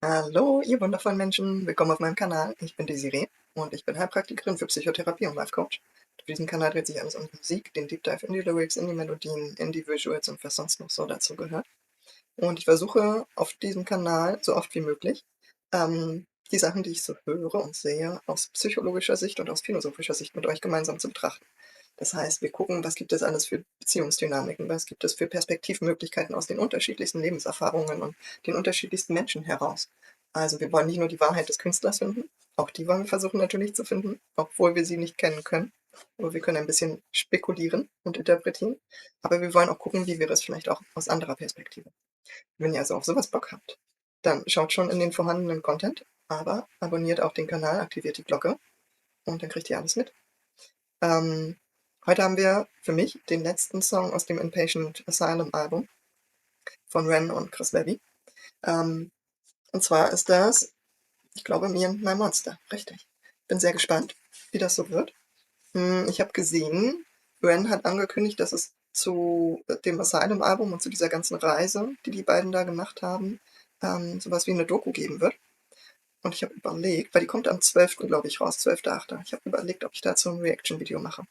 Hallo, ihr wundervollen Menschen. Willkommen auf meinem Kanal. Ich bin Desiree und ich bin Heilpraktikerin für Psychotherapie und Life Coach. Auf diesem Kanal dreht sich alles um die Musik, den Deep Dive in die Lyrics, in die Melodien, in die Visuals und was sonst noch so dazu gehört. Und ich versuche auf diesem Kanal so oft wie möglich, die Sachen, die ich so höre und sehe, aus psychologischer Sicht und aus philosophischer Sicht mit euch gemeinsam zu betrachten. Das heißt, wir gucken, was gibt es alles für Beziehungsdynamiken, was gibt es für Perspektivmöglichkeiten aus den unterschiedlichsten Lebenserfahrungen und den unterschiedlichsten Menschen heraus. Also wir wollen nicht nur die Wahrheit des Künstlers finden, auch die wollen wir versuchen natürlich zu finden, obwohl wir sie nicht kennen können. Aber wir können ein bisschen spekulieren und interpretieren. Aber wir wollen auch gucken, wie wäre es vielleicht auch aus anderer Perspektive. Wenn ihr also auf sowas Bock habt, dann schaut schon in den vorhandenen Content, aber abonniert auch den Kanal, aktiviert die Glocke und dann kriegt ihr alles mit. Heute haben wir für mich den letzten Song aus dem Inpatient Asylum Album von Ren und Chris Levy. Und zwar ist das, ich glaube, Me and My Monster. Richtig. Bin sehr gespannt, wie das so wird. Ich habe gesehen, Ren hat angekündigt, dass es zu dem Asylum-Album und zu dieser ganzen Reise, die die beiden da gemacht haben, sowas wie eine Doku geben wird. Und ich habe überlegt, weil die kommt am 12., glaube ich, raus, 12.8. Ich habe überlegt, ob ich dazu ein Reaction-Video mache.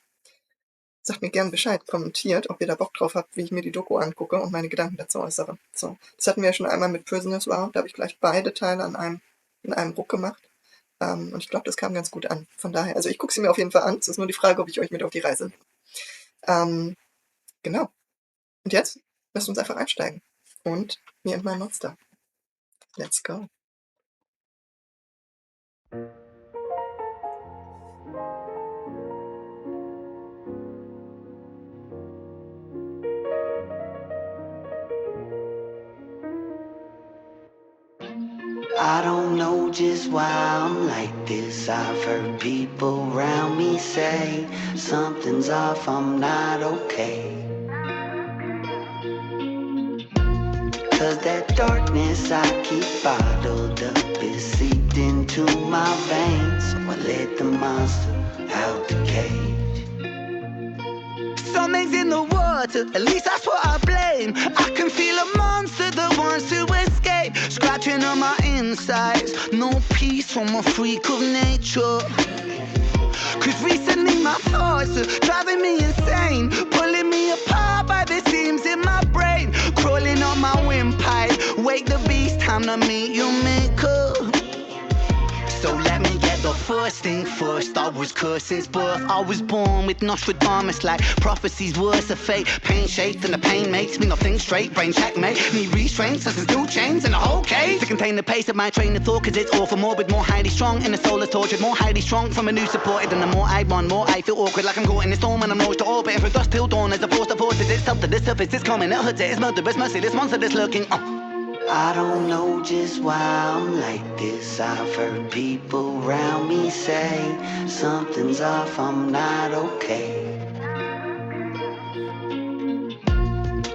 Sagt mir gern Bescheid, kommentiert, ob ihr da Bock drauf habt, wie ich mir die Doku angucke und meine Gedanken dazu äußere. So, das hatten wir ja schon einmal mit Prisoners War, da habe ich gleich beide Teile in einem Ruck gemacht. Und ich glaube, das kam ganz gut an. Von daher, also ich gucke sie mir auf jeden Fall an. Es ist nur die Frage, ob ich euch mit auf die Reise nehme. Genau. Und jetzt lasst uns einfach einsteigen. Und Me and My Monster. Let's go. I don't know just why I'm like this. I've heard people around me say something's off, I'm not okay. Cause that darkness I keep bottled up is seeped into my veins. So I let the monster out the cage. Something's in the water, at least that's what I blame. I can feel a monster that wants to escape, scratching on my insides. No peace from a freak of nature. Cause recently my thoughts are driving me insane, pulling me apart by the seams in my brain, crawling on my windpipe. Wake the beast, time to meet your maker. So let me get the first thing first. I was cursed since birth. I was born with Nostradamus like prophecies worse of fate. Pain shaped and the pain makes me not think straight. Brain checkmate, need restraint, since there's 2 chains in the whole cage to contain the pace of my train of thought. Cause it's all for morbid, more highly strong. And the soul is tortured, more highly strong from a new supported. And the more I run, more I feel awkward, like I'm caught in the storm and I'm launched to orbit. And for dust till dawn as a force that forces itself to the surface. It's coming, it hurts it, it's murderous, merciless monster that's lurking. I don't know just why I'm like this. I've heard people around me say something's off, I'm not okay.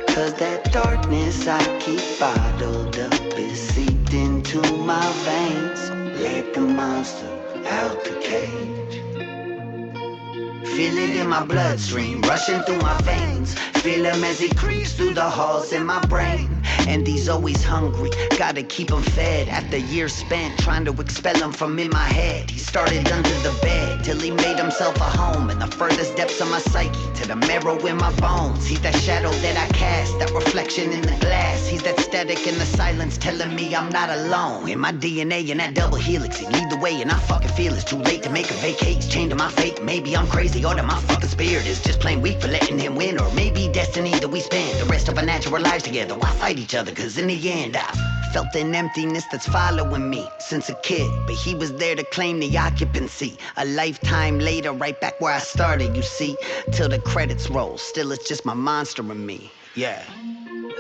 Cause that darkness I keep bottled up is seeped into my veins. So let the monster out the cage. Feel it in my bloodstream, rushing through my veins. Feel him as he creeps through the halls in my brain. And he's always hungry, gotta keep him fed. After years spent trying to expel him from in my head, he started under the bed till he made himself a home in the furthest depths of my psyche, to the marrow in my bones. He's that shadow that I cast, that reflection in the glass. He's that static in the silence telling me I'm not alone. In my DNA and that double helix, he lead the way and I fucking feel it's too late to make a vacate. It's chained to my fate, maybe I'm crazy or that my fucking spirit is just plain weak for letting him win. Or maybe destiny that we spend the rest of our natural lives together. Why fight each other? Cause in the end I've felt an emptiness that's following me since a kid. But he was there to claim the occupancy. A lifetime later, right back where I started, you see. Till the credits roll, still it's just my monster in me, yeah.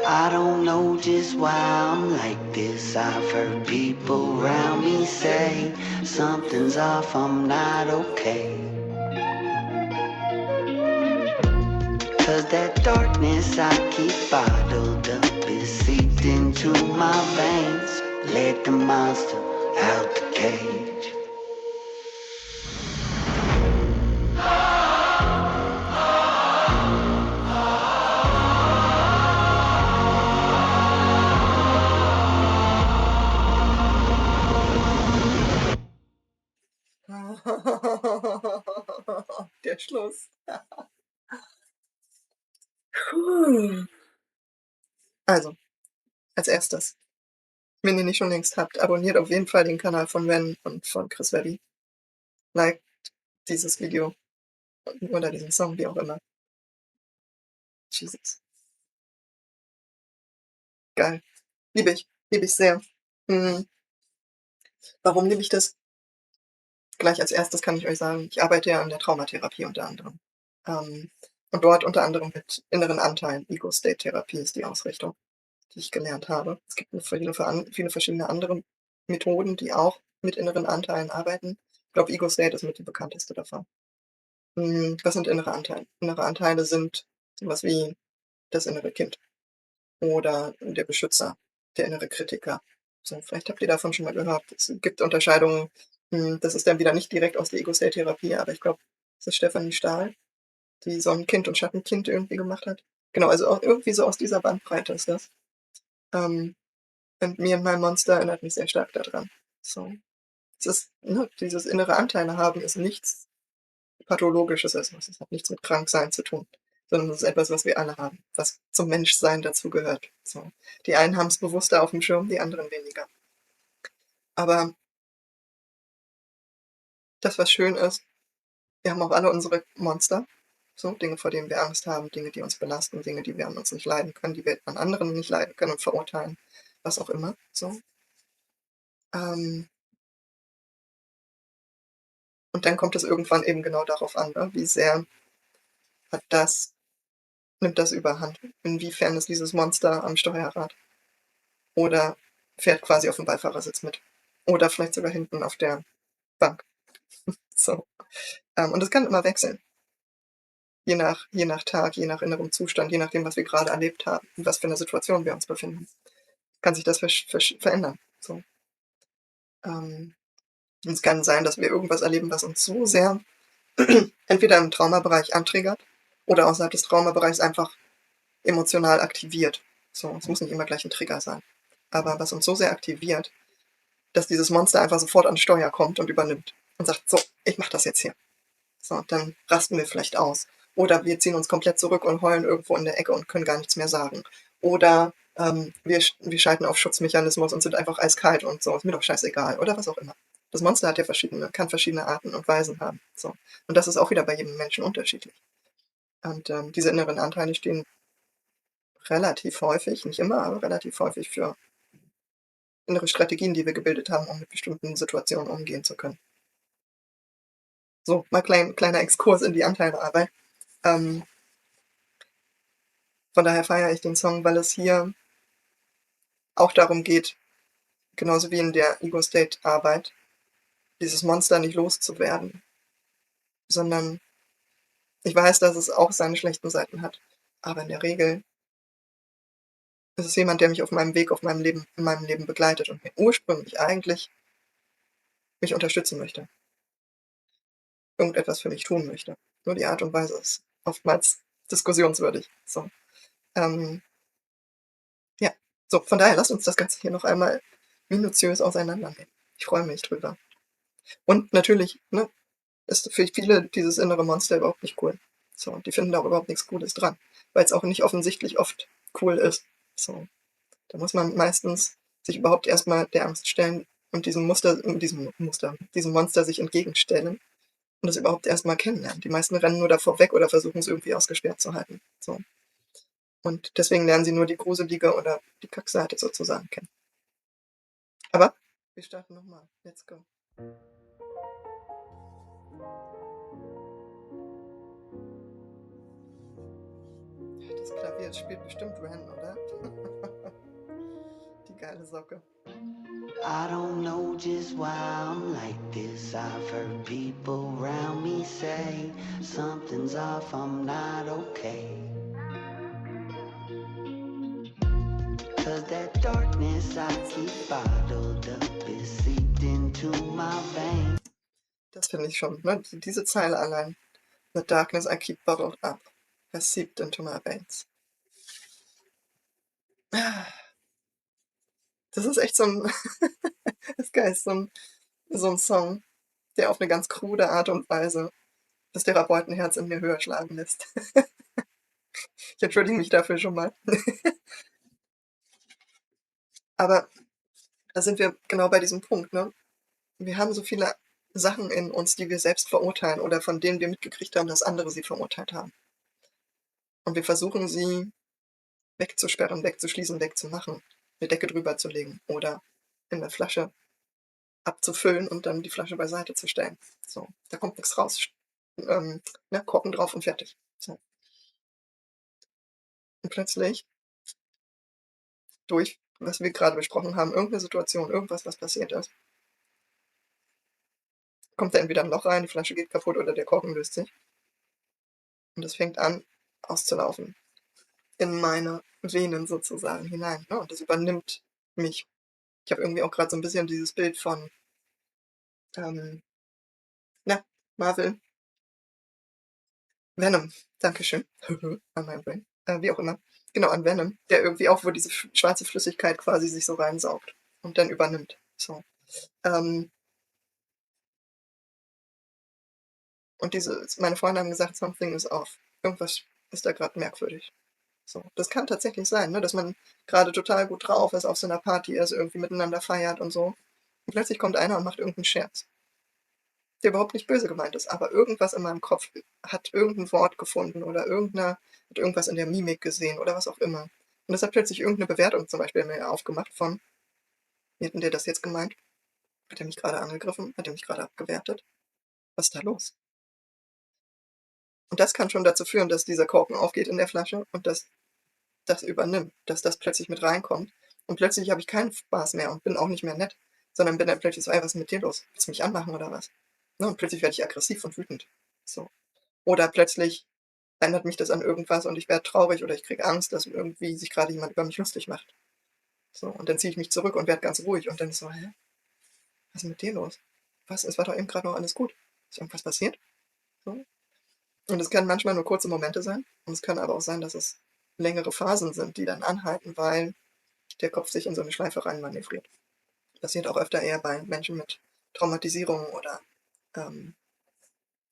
I don't know just why I'm like this. I've heard people around me say something's off, I'm not okay. Cause that darkness I keep bottled up is seeped into my veins. Let the monster out the cage. Der Schluss. Puh. Also, als erstes, wenn ihr nicht schon längst habt, abonniert auf jeden Fall den Kanal von Ren und von Chris Webby. Liked dieses Video oder diesen Song, wie auch immer. Jesus. Geil. Liebe ich. Liebe ich sehr. Warum liebe ich das? Gleich als erstes kann ich euch sagen, ich arbeite ja an der Traumatherapie unter anderem. Und dort unter anderem mit inneren Anteilen. Ego-State-Therapie ist die Ausrichtung, die ich gelernt habe. Es gibt viele verschiedene andere Methoden, die auch mit inneren Anteilen arbeiten. Ich glaube, Ego-State ist mit die bekannteste davon. Was sind innere Anteile? Innere Anteile sind sowas wie das innere Kind oder der Beschützer, der innere Kritiker. So, vielleicht habt ihr davon schon mal gehört. Es gibt Unterscheidungen. Das ist dann wieder nicht direkt aus der Ego-State-Therapie, aber ich glaube, das ist Stefanie Stahl, die Sonnenkind und Schattenkind irgendwie gemacht hat. Genau, also auch irgendwie so aus dieser Bandbreite ist das. Und mir und mein Monster erinnert mich sehr stark daran. So. Es ist, ne, dieses innere Anteile haben ist nichts Pathologisches. Also es hat nichts mit Kranksein zu tun, sondern es ist etwas, was wir alle haben, was zum Menschsein dazugehört. So. Die einen haben es bewusster auf dem Schirm, die anderen weniger. Aber das, was schön ist, wir haben auch alle unsere Monster. So, Dinge, vor denen wir Angst haben, Dinge, die uns belasten, Dinge, die wir an uns nicht leiden können, die wir an anderen nicht leiden können und verurteilen, was auch immer. So. Und dann kommt es irgendwann eben genau darauf an, ne? Wie sehr nimmt das überhand? Inwiefern ist dieses Monster am Steuerrad? Oder fährt quasi auf dem Beifahrersitz mit? Oder vielleicht sogar hinten auf der Bank. So. Und das kann immer wechseln. Je nach Tag, je nach innerem Zustand, je nachdem, was wir gerade erlebt haben und was für eine Situation wir uns befinden, kann sich das verändern. So. Und es kann sein, dass wir irgendwas erleben, was uns so sehr entweder im Traumabereich antriggert oder außerhalb des Traumabereichs einfach emotional aktiviert. So, es muss nicht immer gleich ein Trigger sein. Aber was uns so sehr aktiviert, dass dieses Monster einfach sofort ans Steuer kommt und übernimmt und sagt, so, ich mach das jetzt hier. So, dann rasten wir vielleicht aus. Oder wir ziehen uns komplett zurück und heulen irgendwo in der Ecke und können gar nichts mehr sagen. Oder wir schalten auf Schutzmechanismus und sind einfach eiskalt und so, ist mir doch scheißegal. Oder was auch immer. Das Monster hat ja kann verschiedene Arten und Weisen haben. So. Und das ist auch wieder bei jedem Menschen unterschiedlich. Und diese inneren Anteile stehen relativ häufig, nicht immer, aber relativ häufig für innere Strategien, die wir gebildet haben, um mit bestimmten Situationen umgehen zu können. So, mal kleiner Exkurs in die Anteilearbeit. Von daher feiere ich den Song, weil es hier auch darum geht, genauso wie in der Ego-State-Arbeit, dieses Monster nicht loszuwerden, sondern ich weiß, dass es auch seine schlechten Seiten hat. Aber in der Regel ist es jemand, der mich auf meinem Weg, in meinem Leben begleitet und mir ursprünglich eigentlich mich unterstützen möchte. Irgendetwas für mich tun möchte. Nur die Art und Weise ist oftmals diskussionswürdig. So. Ja, so, von daher lasst uns das Ganze hier noch einmal minutiös auseinandernehmen. Ich freue mich drüber. Und natürlich, ne, ist für viele dieses innere Monster überhaupt nicht cool. So, die finden da auch überhaupt nichts Cooles dran, weil es auch nicht offensichtlich oft cool ist. So, da muss man meistens sich überhaupt erstmal der Angst stellen und diesem Monster sich entgegenstellen und es überhaupt erstmal kennenlernen. Die meisten rennen nur davor weg oder versuchen es irgendwie ausgesperrt zu halten. So. Und deswegen lernen sie nur die gruselige oder die Kackseite sozusagen kennen. Aber wir starten nochmal. Let's go. Das Klavier spielt bestimmt Ren, oder? Die geile Socke. I don't know just why I'm like this. I've heard people around me say something's off, I'm not okay. Cause that darkness I keep bottled up is seeped into my veins. Das finde ich schon, ne? Diese Zeile allein. The darkness I keep bottled up has seeped into my veins. Das ist echt so ein, das ist geil, so ein Song, der auf eine ganz krude Art und Weise das Therapeutenherz in mir höher schlagen lässt. Ich entschuldige mich dafür schon mal. Aber da sind wir genau bei diesem Punkt, ne? Wir haben so viele Sachen in uns, die wir selbst verurteilen oder von denen wir mitgekriegt haben, dass andere sie verurteilt haben. Und wir versuchen sie wegzusperren, wegzuschließen, wegzumachen, eine Decke drüber zu legen oder in der Flasche abzufüllen und dann die Flasche beiseite zu stellen. So, da kommt nichts raus. Ne, Korken drauf und fertig. So. Und plötzlich, durch, was wir gerade besprochen haben, irgendeine Situation, irgendwas, was passiert ist, kommt da entweder ein Loch rein, die Flasche geht kaputt oder der Korken löst sich. Und es fängt an, auszulaufen. In meine Venen sozusagen hinein. Ne? Und das übernimmt mich. Ich habe irgendwie auch gerade so ein bisschen dieses Bild von, na, Marvel, Venom, Dankeschön, an mein Brain, wie auch immer. Genau, an Venom, der irgendwie auch, wo diese schwarze Flüssigkeit quasi sich so reinsaugt und dann übernimmt. So. Ähm, und meine Freunde haben gesagt, something is off. Irgendwas ist da gerade merkwürdig. So. Das kann tatsächlich sein, ne, dass man gerade total gut drauf ist, auf so einer Party ist, irgendwie miteinander feiert und so. Und plötzlich kommt einer und macht irgendeinen Scherz, der überhaupt nicht böse gemeint ist, aber irgendwas in meinem Kopf hat irgendein Wort gefunden oder hat irgendwas in der Mimik gesehen oder was auch immer. Und das hat plötzlich irgendeine Bewertung zum Beispiel mir aufgemacht von, wie hat denn der das jetzt gemeint? Hat er mich gerade angegriffen? Hat er mich gerade abgewertet? Was ist da los? Und das kann schon dazu führen, dass dieser Korken aufgeht in der Flasche und dass das übernimmt, dass das plötzlich mit reinkommt. Und plötzlich habe ich keinen Spaß mehr und bin auch nicht mehr nett, sondern bin dann plötzlich so, ey, was ist mit dir los? Willst du mich anmachen oder was? Ne? Und plötzlich werde ich aggressiv und wütend. So. Oder plötzlich erinnert mich das an irgendwas und ich werde traurig oder ich kriege Angst, dass irgendwie sich gerade jemand über mich lustig macht. So, und dann ziehe ich mich zurück und werde ganz ruhig und dann ist so, hä? Was ist mit dir los? Was? Es war doch eben gerade noch alles gut. Ist irgendwas passiert? So. Und es können manchmal nur kurze Momente sein und es kann aber auch sein, dass es längere Phasen sind, die dann anhalten, weil der Kopf sich in so eine Schleife reinmanövriert. Passiert auch öfter eher bei Menschen mit Traumatisierungen oder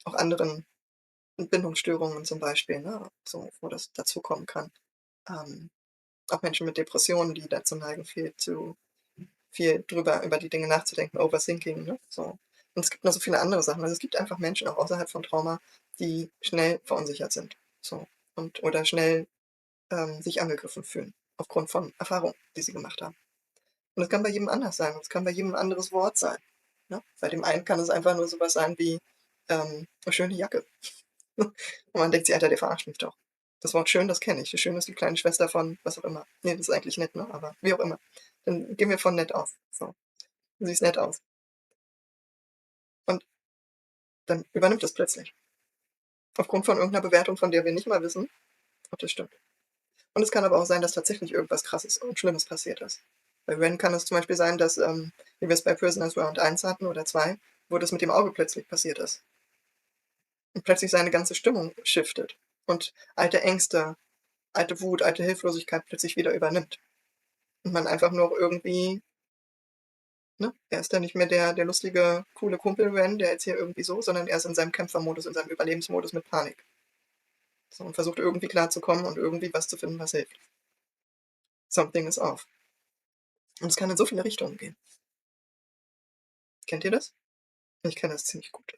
auch anderen Bindungsstörungen zum Beispiel, ne? So, wo das dazukommen kann. Ähm, auch Menschen mit Depressionen, die dazu neigen, viel drüber über die Dinge nachzudenken, Overthinking, ne? So. Und es gibt noch so viele andere Sachen. Also es gibt einfach Menschen auch außerhalb von Trauma, die schnell verunsichert sind. So. Oder schnell sich angegriffen fühlen, aufgrund von Erfahrungen, die sie gemacht haben. Und das kann bei jedem anders sein. Es kann bei jedem ein anderes Wort sein. Ne? Bei dem einen kann es einfach nur sowas sein wie eine schöne Jacke. Und man denkt sich, Alter, der verarscht mich doch. Das Wort schön, das kenne ich. Schön ist die kleine Schwester von was auch immer. Nee, das ist eigentlich nett, ne? Aber wie auch immer. Dann gehen wir von nett aus. So. Du siehst nett aus. Und dann übernimmt es plötzlich. Aufgrund von irgendeiner Bewertung, von der wir nicht mal wissen, ob das stimmt. Und es kann aber auch sein, dass tatsächlich irgendwas Krasses und Schlimmes passiert ist. Bei Ren kann es zum Beispiel sein, dass, wie wir es bei Prisoners Round 1 hatten oder 2, wo das mit dem Auge plötzlich passiert ist. Und plötzlich seine ganze Stimmung shiftet. Und alte Ängste, alte Wut, alte Hilflosigkeit plötzlich wieder übernimmt. Und man einfach nur irgendwie, ne, er ist dann nicht mehr der lustige, coole Kumpel Ren, der jetzt hier irgendwie so, sondern er ist in seinem Kämpfermodus, in seinem Überlebensmodus mit Panik. So, und versucht irgendwie klarzukommen und irgendwie was zu finden, was hilft. Something is off. Und es kann in so viele Richtungen gehen. Kennt ihr das? Ich kenne das ziemlich gut.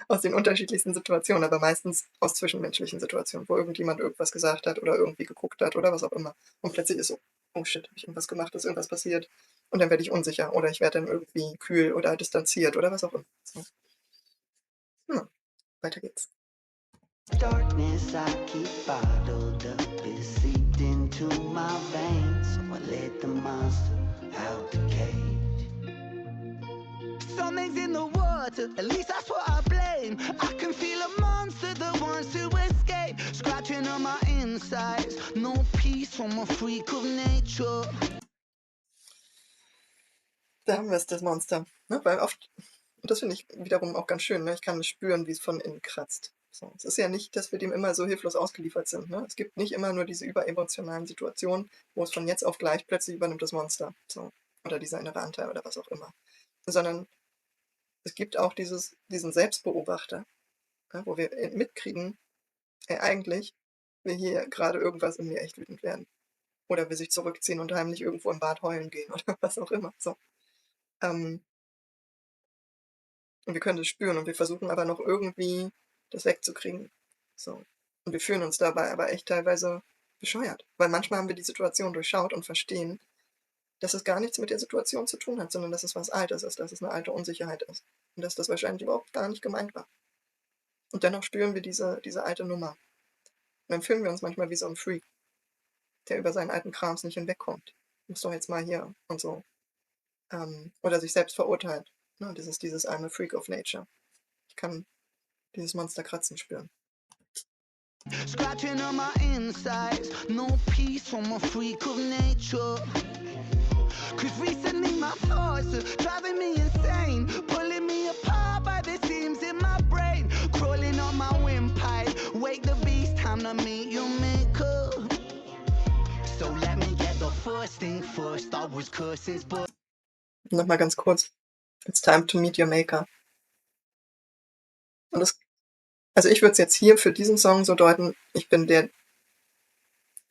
Aus den unterschiedlichsten Situationen, aber meistens aus zwischenmenschlichen Situationen, wo irgendjemand irgendwas gesagt hat oder irgendwie geguckt hat oder was auch immer. Und plötzlich ist so, oh shit, habe ich irgendwas gemacht, ist irgendwas passiert? Und dann werde ich unsicher oder ich werde dann irgendwie kühl oder distanziert oder was auch immer. So. Weiter geht's. Darkness I keep bottled up is seeped into my veins, so I let the monster out the cage. Something's in the water, at least that's what I blame. I can feel a monster that wants to escape, scratching on my insides. No peace from a freak of nature. Da haben wir es, das Monster. Ne? Weil oft, und das finde ich wiederum auch ganz schön, ne? Ich kann spüren, wie es von innen kratzt. So. Es ist ja nicht, dass wir dem immer so hilflos ausgeliefert sind. Ne? Es gibt nicht immer nur diese überemotionalen Situationen, wo es von jetzt auf gleich plötzlich übernimmt das Monster. So. Oder dieser innere Anteil oder was auch immer. Sondern es gibt auch diesen Selbstbeobachter, ja, wo wir mitkriegen, eigentlich will hier gerade irgendwas in mir echt wütend werden. Oder will sich zurückziehen und heimlich irgendwo im Bad heulen gehen oder was auch immer. So. Und wir können das spüren und wir versuchen aber noch irgendwie das wegzukriegen. So. Und wir fühlen uns dabei aber echt teilweise bescheuert. Weil manchmal haben wir die Situation durchschaut und verstehen, dass es gar nichts mit der Situation zu tun hat, sondern dass es was Altes ist, dass es eine alte Unsicherheit ist. Und dass das wahrscheinlich überhaupt gar nicht gemeint war. Und dennoch spüren wir diese alte Nummer. Und dann fühlen wir uns manchmal wie so ein Freak, der über seinen alten Krams nicht hinwegkommt. Muss doch jetzt mal hier und so. Oder sich selbst verurteilt. Ne? Das ist dieses I'm a Freak of Nature. Ich kann dieses Monsterkratzen spüren. Scratching on my insides, no peace from a freak of nature. Cause recently my thoughts are driving me insane, pulling me apart by the seams in my brain, crawling on my windpipe. Wake the beast, time to meet your maker. So let me get the first thing first. I was cursing, but Nochmal ganz kurz. It's time to meet your maker. Und also ich würde es jetzt hier für diesen Song so deuten, ich bin der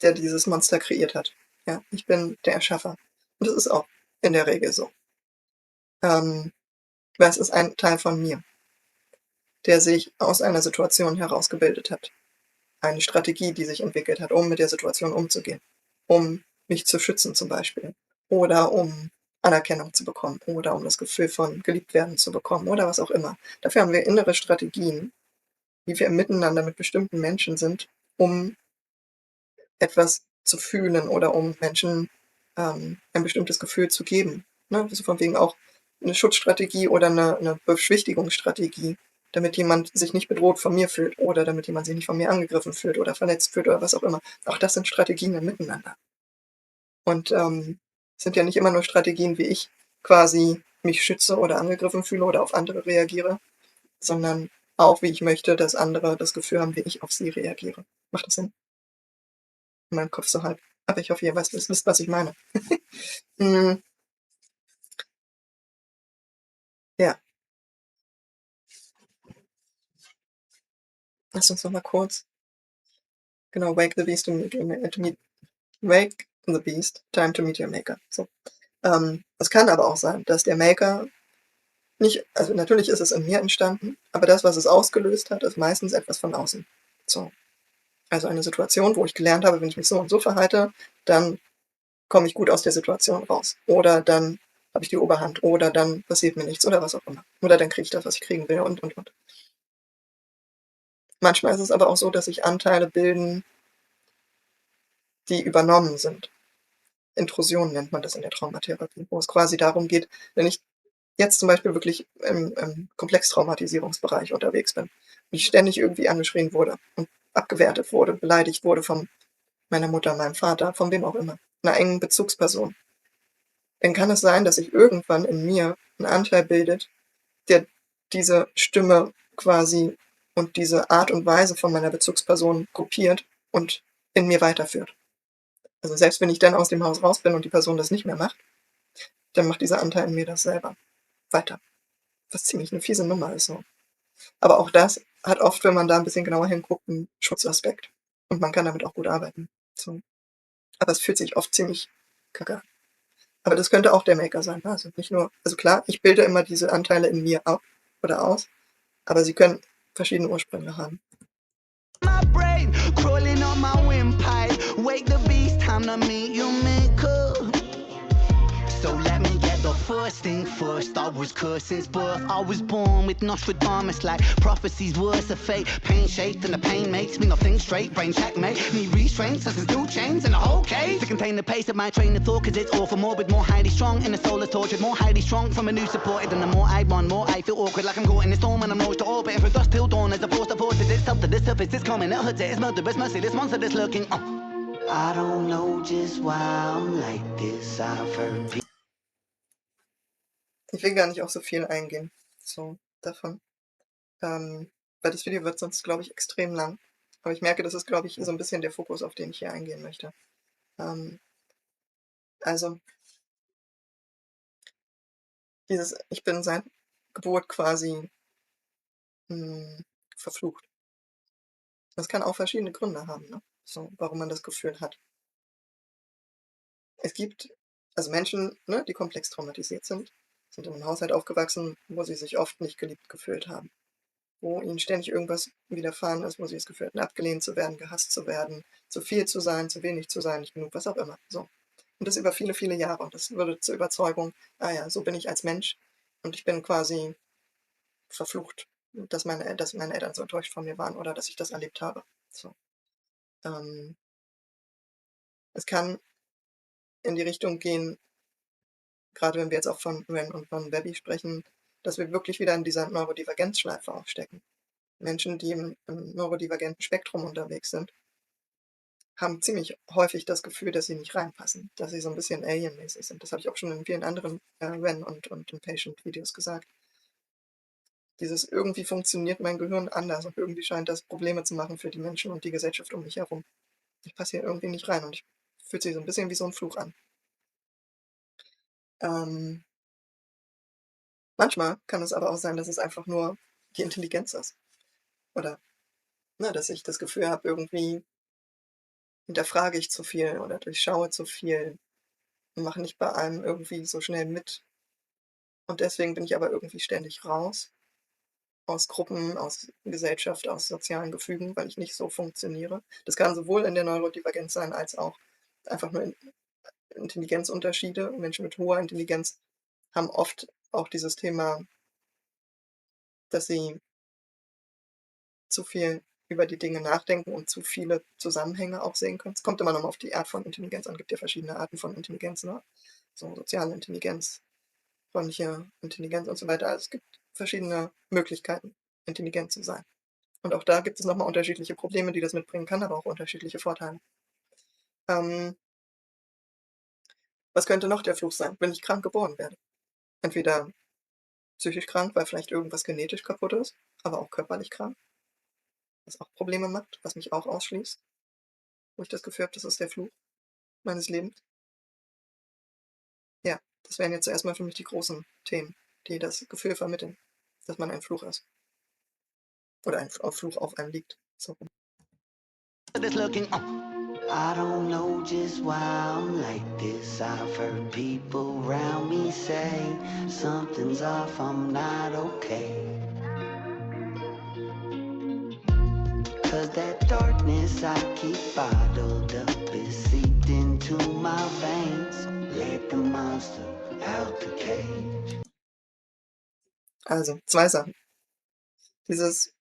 dieses Monster kreiert hat. Ja, ich bin der Erschaffer. Und das ist auch in der Regel so. Weil es ist ein Teil von mir, der sich aus einer Situation herausgebildet hat. Eine Strategie, die sich entwickelt hat, um mit der Situation umzugehen. Um mich zu schützen zum Beispiel. Oder um Anerkennung zu bekommen. Oder um das Gefühl von geliebt werden zu bekommen. Oder was auch immer. Dafür haben wir innere Strategien, wie wir im Miteinander mit bestimmten Menschen sind, um etwas zu fühlen oder um Menschen ein bestimmtes Gefühl zu geben. Ne? Also von wegen auch eine Schutzstrategie oder eine Beschwichtigungsstrategie, damit jemand sich nicht bedroht von mir fühlt oder damit jemand sich nicht von mir angegriffen fühlt oder verletzt fühlt oder was auch immer. Auch das sind Strategien im Miteinander. Und sind ja nicht immer nur Strategien, wie ich quasi mich schütze oder angegriffen fühle oder auf andere reagiere, sondern auch, wie ich möchte, dass andere das Gefühl haben, wie ich auf sie reagiere. Macht das Sinn? In meinem Kopf so halb. Aber ich hoffe, ihr wisst, was ich meine. Mm, ja, lass uns noch mal kurz. Genau, wake the beast wake the beast, time to meet your maker. So. Es kann aber auch sein, dass der Maker nicht, also natürlich ist es in mir entstanden, aber das, was es ausgelöst hat, ist meistens etwas von außen. So. Also eine Situation, wo ich gelernt habe, wenn ich mich so und so verhalte, dann komme ich gut aus der Situation raus. Oder dann habe ich die Oberhand. Oder dann passiert mir nichts. Oder was auch immer. Oder dann kriege ich das, was ich kriegen will und. Manchmal ist es aber auch so, dass sich Anteile bilden, die übernommen sind. Intrusion nennt man das in der Traumatherapie, wo es quasi darum geht, wenn ich jetzt zum Beispiel wirklich im Komplextraumatisierungsbereich unterwegs bin und ich ständig irgendwie angeschrien wurde und abgewertet wurde, beleidigt wurde von meiner Mutter, meinem Vater, von wem auch immer, einer engen Bezugsperson, dann kann es sein, dass sich irgendwann in mir ein Anteil bildet, der diese Stimme quasi und diese Art und Weise von meiner Bezugsperson kopiert und in mir weiterführt. Also selbst wenn ich dann aus dem Haus raus bin und die Person das nicht mehr macht, dann macht dieser Anteil in mir das selber weiter. Was ziemlich eine fiese Nummer ist so. Aber auch das hat oft, wenn man da ein bisschen genauer hinguckt, einen Schutzaspekt. Und man kann damit auch gut arbeiten. So. Aber es fühlt sich oft ziemlich kacke an. Aber das könnte auch der Maker sein. Ne? Also nicht nur, also klar, ich bilde immer diese Anteile in mir ab oder aus, aber sie können verschiedene Ursprünge haben. my brain, crawling on my windpipe. Wake the beast, time to meet your maker. So let me get the first thing first. I was cursed since birth. I was born with Nostradamus like prophecies, words of fate. Pain shaped and the pain makes me not think straight. Brain checkmate, need restraint, since there's 2 chains and a whole cage to contain the pace of my train of thought. Cause it's all for morbid, more highly strong. And the soul is tortured, more highly strong from a new supported. And the more I run, more I feel awkward, like I'm caught in a storm and I'm launched to orbit. And from dusk till dawn, as opposed to forces itself to the surface, it's coming, it hurts, it is murderous, merciless monster that's lurking. I don't know just why I'm like this. I've heard people. Ich will gar nicht auf so viel eingehen, so davon. Weil das Video wird sonst, glaube ich, extrem lang. Aber ich merke, das ist, glaube ich, so ein bisschen der Fokus, auf den ich hier eingehen möchte. Also, ich bin seit Geburt quasi verflucht. Das kann auch verschiedene Gründe haben, ne? So, warum man das Gefühl hat. Es gibt also Menschen, ne, die komplex traumatisiert sind in einem Haushalt aufgewachsen, wo sie sich oft nicht geliebt gefühlt haben, wo ihnen ständig irgendwas widerfahren ist, wo sie das Gefühl hatten, abgelehnt zu werden, gehasst zu werden, zu viel zu sein, zu wenig zu sein, nicht genug, was auch immer, so. Und das über viele, viele Jahre und das würde zur Überzeugung: „Ah ja, so bin ich als Mensch und ich bin quasi verflucht, dass meine Eltern so enttäuscht von mir waren oder dass ich das erlebt habe." So. Ähm, Es kann in die Richtung gehen, gerade wenn wir jetzt auch von Ren und von Webby sprechen, dass wir wirklich wieder in dieser Neurodivergenzschleife auch stecken. Menschen, die im neurodivergenten Spektrum unterwegs sind, haben ziemlich häufig das Gefühl, dass sie nicht reinpassen, dass sie so ein bisschen alienmäßig sind. Das habe ich auch schon in vielen anderen, Ren und Impatient-Videos gesagt. Dieses irgendwie funktioniert mein Gehirn anders und irgendwie scheint das Probleme zu machen für die Menschen und die Gesellschaft um mich herum. Ich passe hier irgendwie nicht rein und fühlt sich so ein bisschen wie so ein Fluch an. Ähm, Manchmal kann es aber auch sein, dass es einfach nur die Intelligenz ist oder, ne, dass ich das Gefühl habe, irgendwie hinterfrage ich zu viel oder durchschaue zu viel und mache nicht bei allem irgendwie so schnell mit. Und deswegen bin ich aber irgendwie ständig raus aus Gruppen, aus Gesellschaft, aus sozialen Gefügen, weil ich nicht so funktioniere. Das kann sowohl in der Neurodivergenz sein als auch einfach nur Intelligenzunterschiede. Menschen mit hoher Intelligenz haben oft auch dieses Thema, dass sie zu viel über die Dinge nachdenken und zu viele Zusammenhänge auch sehen können. Es kommt immer noch mal auf die Art von Intelligenz an. Es gibt ja verschiedene Arten von Intelligenz, ne? So soziale Intelligenz, räumliche Intelligenz und so weiter. Also es gibt verschiedene Möglichkeiten, intelligent zu sein. Und auch da gibt es noch mal unterschiedliche Probleme, die das mitbringen kann, aber auch unterschiedliche Vorteile. Ähm, Was könnte noch der Fluch sein, wenn ich krank geboren werde? Entweder psychisch krank, weil vielleicht irgendwas genetisch kaputt ist, aber auch körperlich krank, was auch Probleme macht, was mich auch ausschließt, wo ich das Gefühl habe, das ist der Fluch meines Lebens. Ja, das wären jetzt erstmal für mich die großen Themen, die das Gefühl vermitteln, dass man ein Fluch ist oder ein Fluch auf einem liegt. So. Just looking, I don't know just why I'm like this. I've heard people around me say something's off, I'm not okay. 'Cause that darkness I keep bottled up is seeped into my veins. Let the monster out the cage. Also, zwei Sachen. Dieses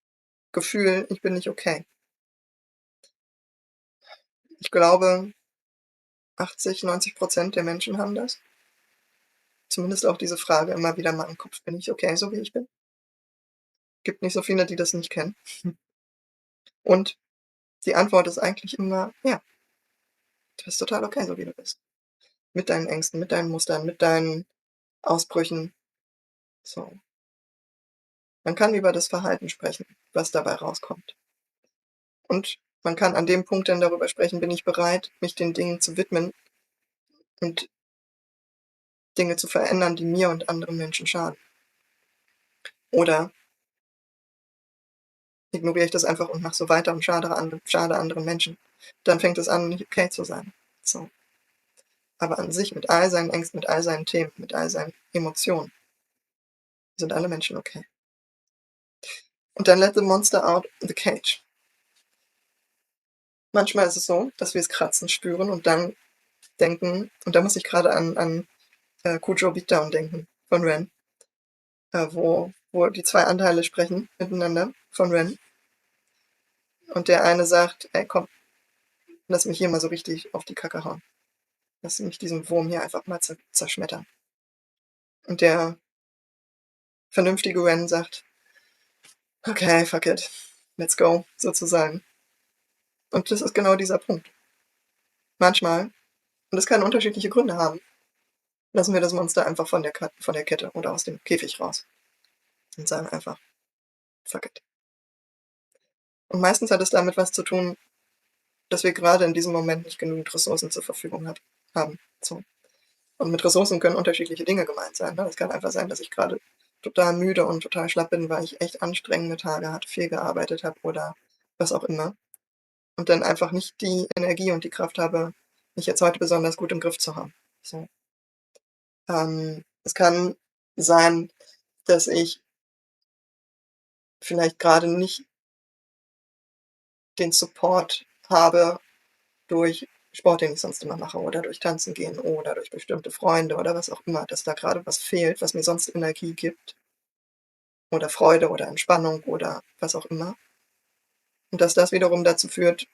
Gefühl, ich bin nicht okay. Ich glaube, 80, 90% der Menschen haben das. Zumindest auch diese Frage immer wieder mal im Kopf, bin ich okay, so wie ich bin? Gibt nicht so viele, die das nicht kennen. Und die Antwort ist eigentlich immer, ja, du bist total okay, so wie du bist. Mit deinen Ängsten, mit deinen Mustern, mit deinen Ausbrüchen. So. Man kann über das Verhalten sprechen, was dabei rauskommt. Und man kann an dem Punkt dann darüber sprechen, bin ich bereit, mich den Dingen zu widmen und Dinge zu verändern, die mir und anderen Menschen schaden. Oder ignoriere ich das einfach und mache so weiter und schade anderen Menschen. Dann fängt es an, nicht okay zu sein. So. Aber an sich, mit all seinen Ängsten, mit all seinen Themen, mit all seinen Emotionen, sind alle Menschen okay. Und dann let the monster out the cage. Manchmal ist es so, dass wir es kratzen spüren und dann denken, und da muss ich gerade an Cujo Beatdown denken von Ren, wo die zwei Anteile sprechen miteinander von Ren. Und der eine sagt, ey komm, lass mich hier mal so richtig auf die Kacke hauen. Lass mich diesen Wurm hier einfach mal zerschmettern. Und der vernünftige Ren sagt, okay, fuck it, let's go, sozusagen. Und das ist genau dieser Punkt. Manchmal, und das kann unterschiedliche Gründe haben, lassen wir das Monster einfach von der Kette oder aus dem Käfig raus und sagen einfach, fuck it. Und meistens hat es damit was zu tun, dass wir gerade in diesem Moment nicht genügend Ressourcen zur Verfügung haben. So. Und mit Ressourcen können unterschiedliche Dinge gemeint sein. Ne? Es kann einfach sein, dass ich gerade total müde und total schlapp bin, weil ich echt anstrengende Tage hatte, viel gearbeitet habe oder was auch immer. Und dann einfach nicht die Energie und die Kraft habe, mich jetzt heute besonders gut im Griff zu haben. So. Es kann sein, dass ich vielleicht gerade nicht den Support habe durch Sport, den ich sonst immer mache, oder durch Tanzen gehen oder durch bestimmte Freunde oder was auch immer, dass da gerade was fehlt, was mir sonst Energie gibt oder Freude oder Entspannung oder was auch immer. Und dass das wiederum dazu führt,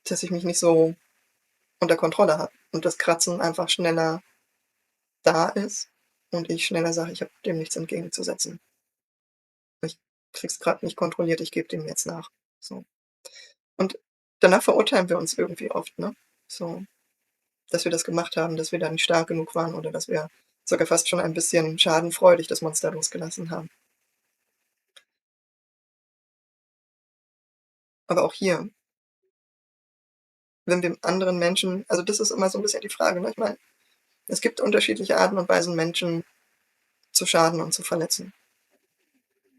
dass ich mich nicht so unter Kontrolle habe und das Kratzen einfach schneller da ist und ich schneller sage, ich habe dem nichts entgegenzusetzen. Ich kriege es gerade nicht kontrolliert, ich gebe dem jetzt nach. So. Und danach verurteilen wir uns irgendwie oft, ne? So, dass wir das gemacht haben, dass wir da nicht stark genug waren oder dass wir sogar fast schon ein bisschen schadenfreudig das Monster losgelassen haben. Aber auch hier, wenn wir anderen Menschen, also das ist immer so ein bisschen die Frage, ne? Ich meine, es gibt unterschiedliche Arten und Weisen, Menschen zu schaden und zu verletzen.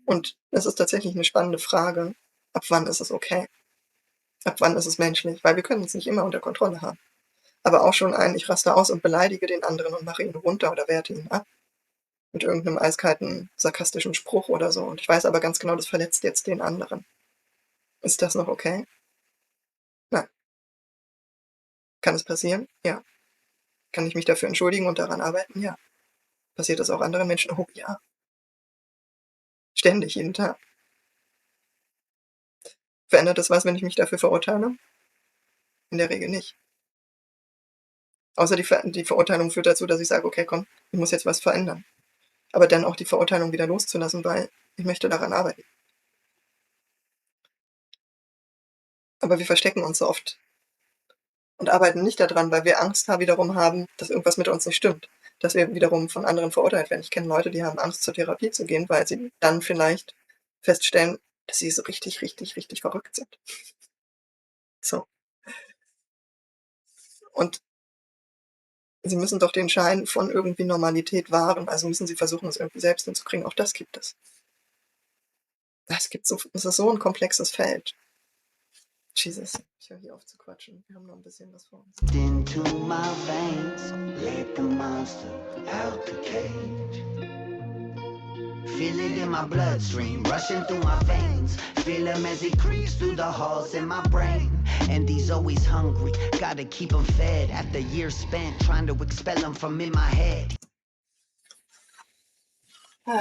Und es ist tatsächlich eine spannende Frage, ab wann ist es okay? Ab wann ist es menschlich? Weil wir können es nicht immer unter Kontrolle haben. Aber auch schon ich raste aus und beleidige den anderen und mache ihn runter oder werte ihn ab mit irgendeinem eiskalten, sarkastischen Spruch oder so. Und ich weiß aber ganz genau, das verletzt jetzt den anderen. Ist das noch okay? Nein. Kann es passieren? Ja. Kann ich mich dafür entschuldigen und daran arbeiten? Ja. Passiert das auch anderen Menschen? Oh ja. Ständig, jeden Tag. Verändert das was, wenn ich mich dafür verurteile? In der Regel nicht. Außer die Verurteilung führt dazu, dass ich sage, okay, komm, ich muss jetzt was verändern. Aber dann auch die Verurteilung wieder loszulassen, weil ich möchte daran arbeiten. Aber wir verstecken uns so oft und arbeiten nicht daran, weil wir Angst wiederum haben, dass irgendwas mit uns nicht stimmt. Dass wir wiederum von anderen verurteilt werden. Ich kenne Leute, die haben Angst, zur Therapie zu gehen, weil sie dann vielleicht feststellen, dass sie so richtig, richtig, richtig verrückt sind. So. Und sie müssen doch den Schein von irgendwie Normalität wahren, also müssen sie versuchen, es irgendwie selbst hinzukriegen. Auch das gibt es. Das ist so ein komplexes Feld. Jesus, ich höre hier auf zu quatschen. Wir haben noch ein bisschen was vor uns. Into my veins, let the monster out the cage. Feel it in my bloodstream, rushing through my veins. Feel him as he creeps through the halls in my brain. And he's always hungry, gotta keep him fed. After years spent trying to expel him from in my head.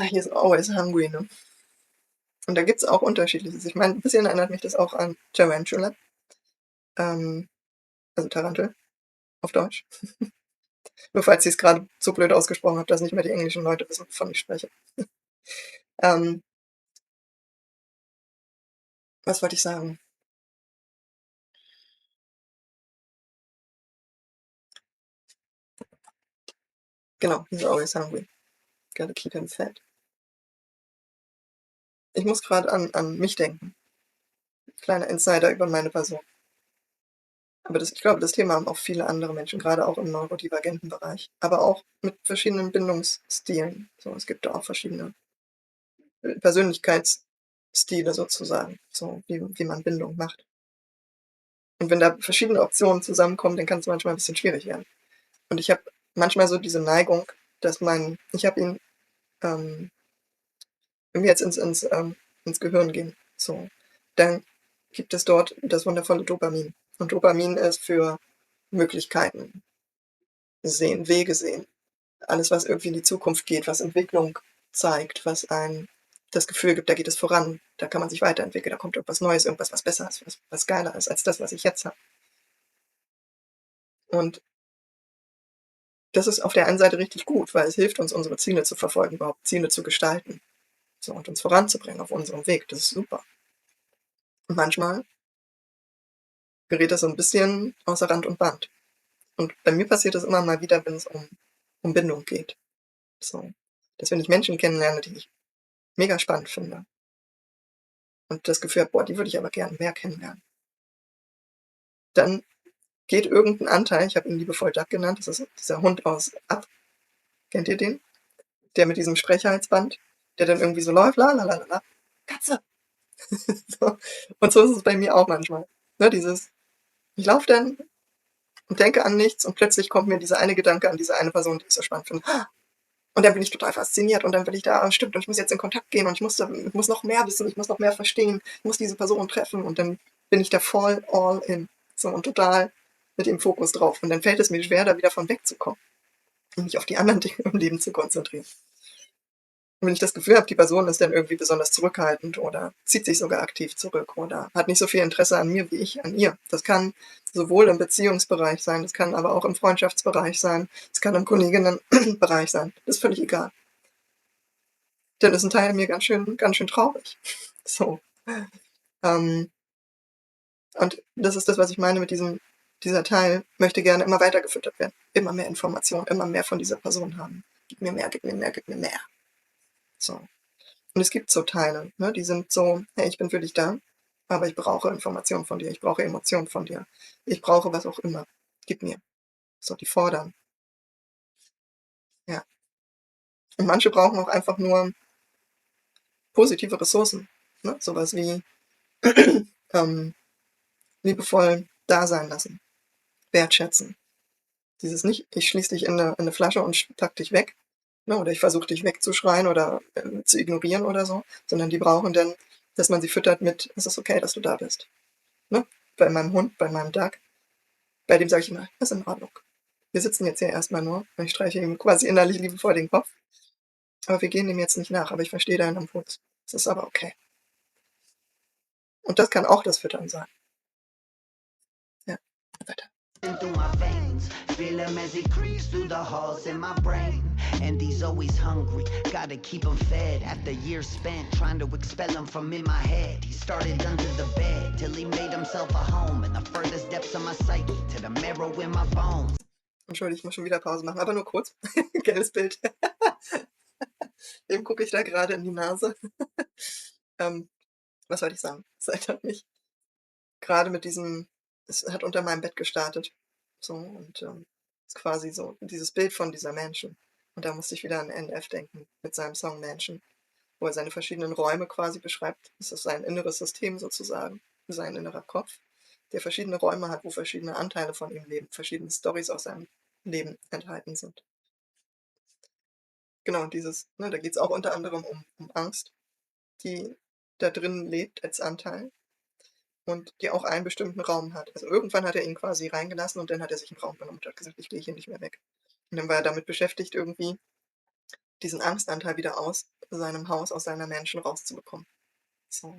He's always hungry, ne? Und da gibt es auch unterschiedliches. Ich meine, ein bisschen erinnert mich das auch an Tarantula. Also Tarantel auf Deutsch. Nur falls ich es gerade so blöd ausgesprochen habe, dass nicht mehr die englischen Leute wissen, wovon ich spreche. Was wollte ich sagen? Genau, he's always hungry. Gotta keep him fed. Ich muss gerade an mich denken. Kleiner Insider über meine Person. Aber ich glaube, das Thema haben auch viele andere Menschen, gerade auch im neurodivergenten Bereich. Aber auch mit verschiedenen Bindungsstilen. So, es gibt da auch verschiedene Persönlichkeitsstile sozusagen, so wie man Bindung macht. Und wenn da verschiedene Optionen zusammenkommen, dann kann es manchmal ein bisschen schwierig werden. Und ich habe manchmal so diese Neigung, dass ich habe ihn wenn wir jetzt ins Gehirn gehen, so, dann gibt es dort das wundervolle Dopamin. Und Dopamin ist für Möglichkeiten sehen, Wege sehen. Alles, was irgendwie in die Zukunft geht, was Entwicklung zeigt, was einem das Gefühl gibt, da geht es voran, da kann man sich weiterentwickeln, da kommt irgendwas Neues, irgendwas, was besser ist, was geiler ist als das, was ich jetzt habe. Und das ist auf der einen Seite richtig gut, weil es hilft uns, unsere Ziele zu verfolgen, überhaupt Ziele zu gestalten, so, und uns voranzubringen auf unserem Weg. Das ist super. Und manchmal gerät das so ein bisschen außer Rand und Band. Und bei mir passiert das immer mal wieder, wenn es um Bindung geht. So, dass wenn ich Menschen kennenlerne, die ich mega spannend finde und das Gefühl habe, boah, die würde ich aber gerne mehr kennenlernen, dann geht irgendein Anteil, ich habe ihn liebevoll Duck genannt, das ist dieser Hund aus Up, kennt ihr den? der mit diesem Sprechhalsband, der dann irgendwie so läuft, la la la la la, Katze. So. Und so ist es bei mir auch manchmal. Ne, ich laufe dann und denke an nichts und plötzlich kommt mir dieser eine Gedanke an diese eine Person, die ich so spannend finde. Und dann bin ich total fasziniert und dann will ich da, stimmt, und ich muss jetzt in Kontakt gehen und ich muss noch mehr wissen, ich muss noch mehr verstehen, ich muss diese Person treffen und dann bin ich da voll all in. So und total mit dem Fokus drauf. Und dann fällt es mir schwer, da wieder von wegzukommen und mich auf die anderen Dinge im Leben zu konzentrieren. Und wenn ich das Gefühl habe, die Person ist dann irgendwie besonders zurückhaltend oder zieht sich sogar aktiv zurück oder hat nicht so viel Interesse an mir wie ich an ihr. Das kann sowohl im Beziehungsbereich sein, das kann aber auch im Freundschaftsbereich sein, es kann im Kolleginnenbereich sein. Das ist völlig egal. Dann ist ein Teil mir ganz schön traurig. So. Und das ist das, was ich meine mit dieser Teil möchte gerne immer weiter gefüttert werden. Immer mehr Informationen, immer mehr von dieser Person haben. Gib mir mehr, gib mir mehr, gib mir mehr. So. Und es gibt so Teile, ne, die sind so, hey, ich bin für dich da, aber ich brauche Informationen von dir, ich brauche Emotionen von dir, ich brauche was auch immer. Gib mir. So, die fordern. Ja. Und manche brauchen auch einfach nur positive Ressourcen. Ne? Sowas wie liebevoll da sein lassen, wertschätzen. Dieses nicht, ich schließe dich in eine Flasche und pack dich weg, ne, oder ich versuche dich wegzuschreien oder zu ignorieren oder so, sondern die brauchen dann, dass man sie füttert mit, es ist okay, dass du da bist. Ne? Bei meinem Hund, bei meinem Duck, bei dem sage ich immer, ist in Ordnung. Wir sitzen jetzt hier erstmal nur und ich streiche ihm quasi innerlich liebevoll den Kopf. Aber wir gehen dem jetzt nicht nach, aber ich verstehe deinen Impuls. Es ist aber okay. Und das kann auch das Füttern sein. Ja, weiter. Through my veins, feel him as he creeps through the halls in my brain. And he's always hungry, gotta keep him fed. After years spent trying to expel him from in my head, he started under the bed till he made himself a home in the furthest depths of my psyche, to the marrow in my bones. Entschuldigung, ich muss schon wieder Pause machen, aber nur kurz. Geiles Bild. Dem gucke ich da gerade in die Nase. Was wollte ich sagen? Es erinnert mich gerade mit diesem, es hat unter meinem Bett gestartet. So, und ist quasi so dieses Bild von dieser Mansion. Und da musste ich wieder an NF denken, mit seinem Song Mansion, wo er seine verschiedenen Räume quasi beschreibt. Das ist sein inneres System sozusagen, sein innerer Kopf, der verschiedene Räume hat, wo verschiedene Anteile von ihm leben, verschiedene Storys aus seinem Leben enthalten sind. Genau, und ne, da geht es auch unter anderem um Angst, die da drin lebt als Anteil und die auch einen bestimmten Raum hat. Also irgendwann hat er ihn quasi reingelassen und dann hat er sich einen Raum genommen und hat gesagt, ich gehe hier nicht mehr weg. Und dann war er damit beschäftigt, irgendwie diesen Angstanteil wieder aus seinem Haus, aus seiner Mansion rauszubekommen. So.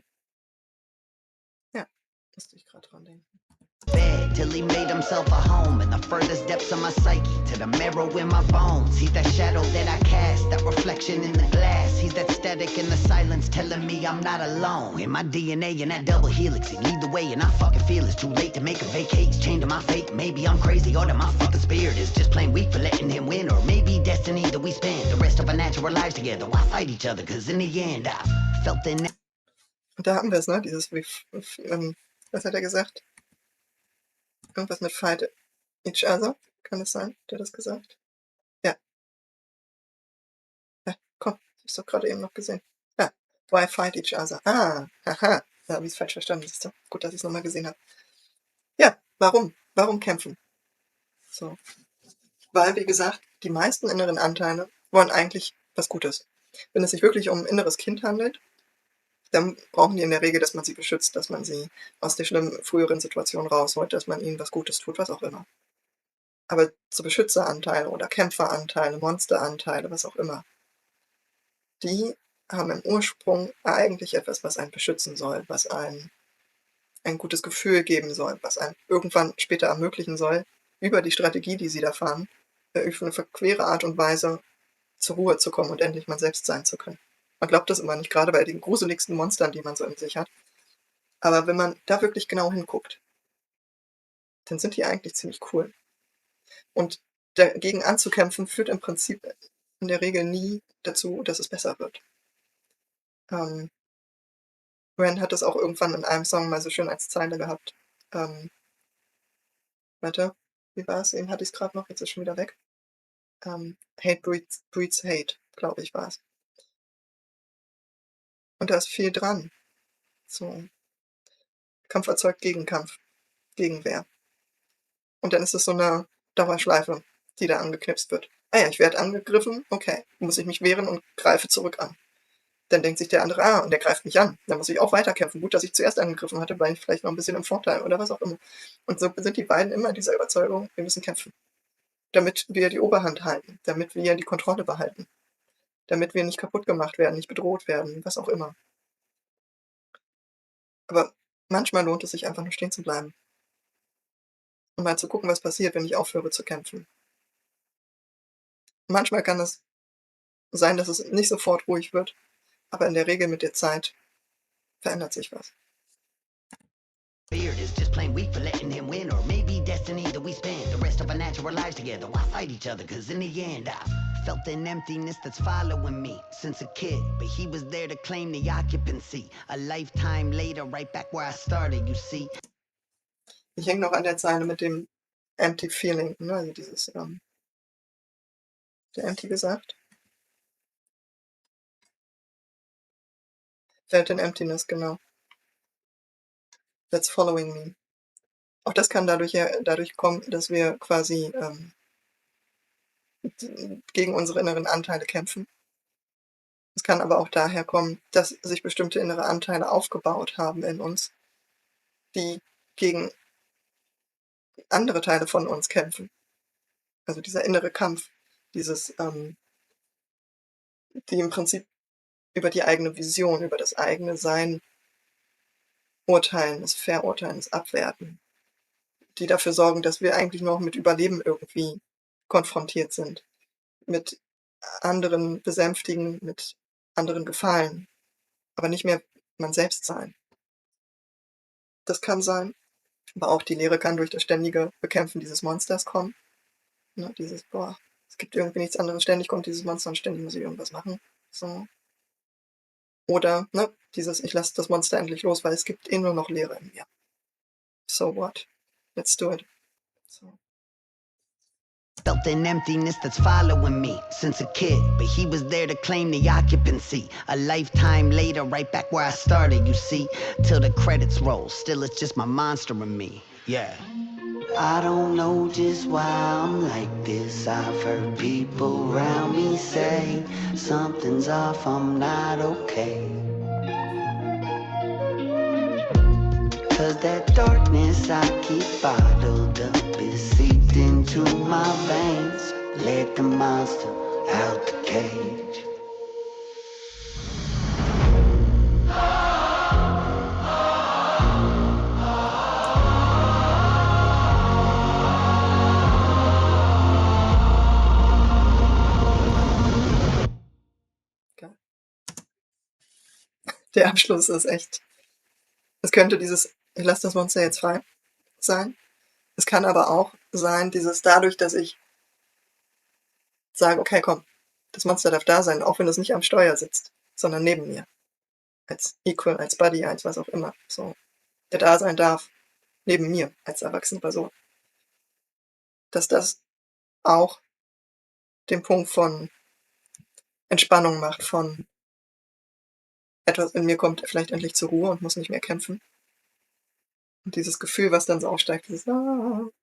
Ja, musste ich gerade dran denken. Bed till he made himself a home in the furthest depths of my psyche, to the marrow in my bones. He's that shadow that I cast, that reflection in the glass. He's that static in the silence telling me I'm not alone. In my DNA in that double helix, he lead the way and I fucking feel it's too late to make a vacate. It's changing my fate. Maybe I'm crazy or that my fucking spirit is just plain weak for letting him win, or maybe destiny that we spend the rest of our natural lives together. Why fight each other? Cause in the end I felt the. Und da haben wir es, ne? Was hat er gesagt? Irgendwas mit Fight Each Other, kann es sein? Hat er das gesagt? Ja. Ja, komm, ich hab's doch gerade eben noch gesehen. Ja, Why Fight Each Other? Ah, haha. Da habe ich es falsch verstanden. Siehst du? Gut, dass ich es nochmal gesehen habe. Ja, warum? Warum kämpfen? So. Weil, wie gesagt, die meisten inneren Anteile wollen eigentlich was Gutes. Wenn es sich wirklich um ein inneres Kind handelt, dann brauchen die in der Regel, dass man sie beschützt, dass man sie aus der schlimmen früheren Situation rausholt, dass man ihnen was Gutes tut, was auch immer. Aber so Beschützeranteile oder Kämpferanteile, Monsteranteile, was auch immer, die haben im Ursprung eigentlich etwas, was einen beschützen soll, was einen ein gutes Gefühl geben soll, was einem irgendwann später ermöglichen soll, über die Strategie, die sie da fahren, auf eine verquere Art und Weise zur Ruhe zu kommen und endlich mal selbst sein zu können. Man glaubt das immer nicht, gerade bei den gruseligsten Monstern, die man so in sich hat. Aber wenn man da wirklich genau hinguckt, dann sind die eigentlich ziemlich cool. Und dagegen anzukämpfen, führt im Prinzip in der Regel nie dazu, dass es besser wird. Ren hat das auch irgendwann in einem Song mal so schön als Zeile gehabt. Warte, wie war es? Eben hatte ich es gerade noch, jetzt ist es schon wieder weg. Hate breeds hate. glaube ich, war es. Und da ist viel dran. So. Kampf erzeugt Gegenkampf, Gegenwehr. Und dann ist es so eine Dauerschleife, die da angeknipst wird. Ah ja, ich werde angegriffen, okay, muss ich mich wehren und greife zurück an. Dann denkt sich der andere, und der greift mich an. Dann muss ich auch weiterkämpfen. Gut, dass ich zuerst angegriffen hatte, weil ich vielleicht noch ein bisschen im Vorteil oder was auch immer. Und so sind die beiden immer dieser Überzeugung, wir müssen kämpfen. Damit wir die Oberhand halten, damit wir die Kontrolle behalten, damit wir nicht kaputt gemacht werden, nicht bedroht werden, was auch immer. Aber manchmal lohnt es sich einfach nur stehen zu bleiben und mal zu gucken, was passiert, wenn ich aufhöre zu kämpfen. Manchmal kann es sein, dass es nicht sofort ruhig wird, aber in der Regel mit der Zeit verändert sich was. Feared is just plain weak for letting him win, or maybe destiny that we spend the rest of our natural lives together. Why fight each other? Cause in the end, I felt an emptiness that's following me since a kid, but he was there to claim the occupancy. A lifetime later, right back where I started, you see. Ich hänge noch an der Zeile mit dem empty feeling, ne? Also dieses, der empty gesagt. Felt in emptiness, genau. That's following me. Auch das kann dadurch kommen, dass wir quasi gegen unsere inneren Anteile kämpfen. Es kann aber auch daher kommen, dass sich bestimmte innere Anteile aufgebaut haben in uns, die gegen andere Teile von uns kämpfen. Also dieser innere Kampf, dieses, die im Prinzip über die eigene Vision, über das eigene Sein urteilen, das Verurteilen, das Abwerten, die dafür sorgen, dass wir eigentlich noch mit Überleben irgendwie konfrontiert sind, mit anderen besänftigen, mit anderen gefallen, aber nicht mehr man selbst sein. Das kann sein, aber auch die Leere kann durch das ständige Bekämpfen dieses Monsters kommen. Ne, dieses, boah, es gibt irgendwie nichts anderes, ständig kommt dieses Monster und ständig muss ich irgendwas machen. So. Oder, ne, dieses, ich lasse das Monster endlich los, weil es gibt eh nur noch Leere in mir. So what? Let's do it. So. Felt an emptiness that's following me since a kid, but he was there to claim the occupancy. A lifetime later, right back where I started, you see, till the credits roll. Still, it's just my monster in me. Yeah. I don't know just why I'm like this. I've heard people around me say something's off, I'm not okay. Cause that darkness I keep bottled up is seeped into my veins. Let the monster out the cage. Der Abschluss ist echt. Es könnte dieses, ich lasse das Monster jetzt frei sein. Es kann aber auch sein, dieses dadurch, dass ich sage, okay, komm, das Monster darf da sein, auch wenn es nicht am Steuer sitzt, sondern neben mir. Als Equal, als Buddy, als was auch immer. So, der da sein darf, neben mir, als erwachsene Person. Dass das auch den Punkt von Entspannung macht, von etwas in mir kommt vielleicht endlich zur Ruhe und muss nicht mehr kämpfen. Und dieses Gefühl, was dann so aufsteigt, dieses kann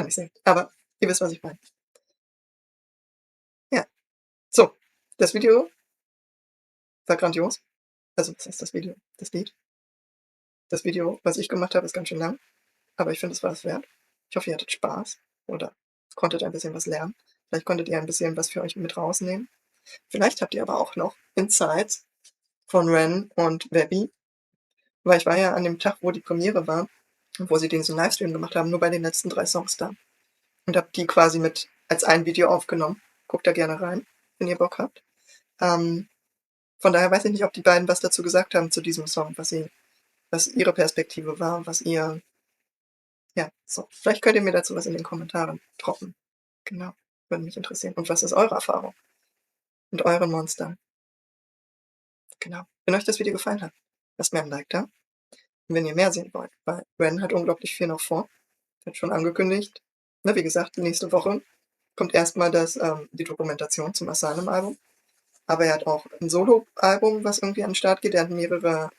ich sehen. Aber ihr wisst, was ich meine. Ja. So, das Video war grandios. Also, was heißt das Video? Das Lied. Das Video, was ich gemacht habe, ist ganz schön lang. Aber ich finde, es war es wert. Ich hoffe, ihr hattet Spaß oder konntet ein bisschen was lernen. Vielleicht konntet ihr ein bisschen was für euch mit rausnehmen. Vielleicht habt ihr aber auch noch Insights von Ren und Webby. Weil ich war ja an dem Tag, wo die Premiere war, wo sie diesen Livestream gemacht haben, nur bei den letzten 3 Songs da. Und habe die quasi mit als ein Video aufgenommen. Guckt da gerne rein, wenn ihr Bock habt. Von daher weiß ich nicht, ob die beiden was dazu gesagt haben zu diesem Song, was ihre Perspektive war, was ihr, ja, so. Vielleicht könnt ihr mir dazu was in den Kommentaren droppen. Genau, würde mich interessieren. Und was ist eure Erfahrung mit euren Monstern? Genau. Wenn euch das Video gefallen hat, lasst mir ein Like da. Und wenn ihr mehr sehen wollt, weil Ren hat unglaublich viel noch vor. Hat schon angekündigt. Ne, wie gesagt, die nächste Woche kommt erstmal die Dokumentation zum Asylum-Album. Aber er hat auch ein Solo-Album, was irgendwie an den Start geht. Er hat mehrere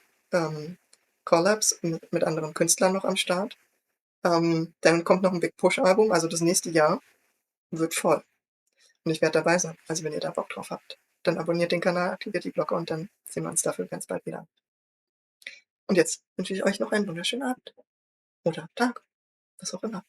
Collabs mit anderen Künstlern noch am Start. Dann kommt noch ein Big Push-Album, also das nächste Jahr wird voll. Und ich werde dabei sein. Also wenn ihr da Bock drauf habt, dann abonniert den Kanal, aktiviert die Glocke und dann sehen wir uns dafür ganz bald wieder. Und jetzt wünsche ich euch noch einen wunderschönen Abend. Oder Tag. Was auch immer.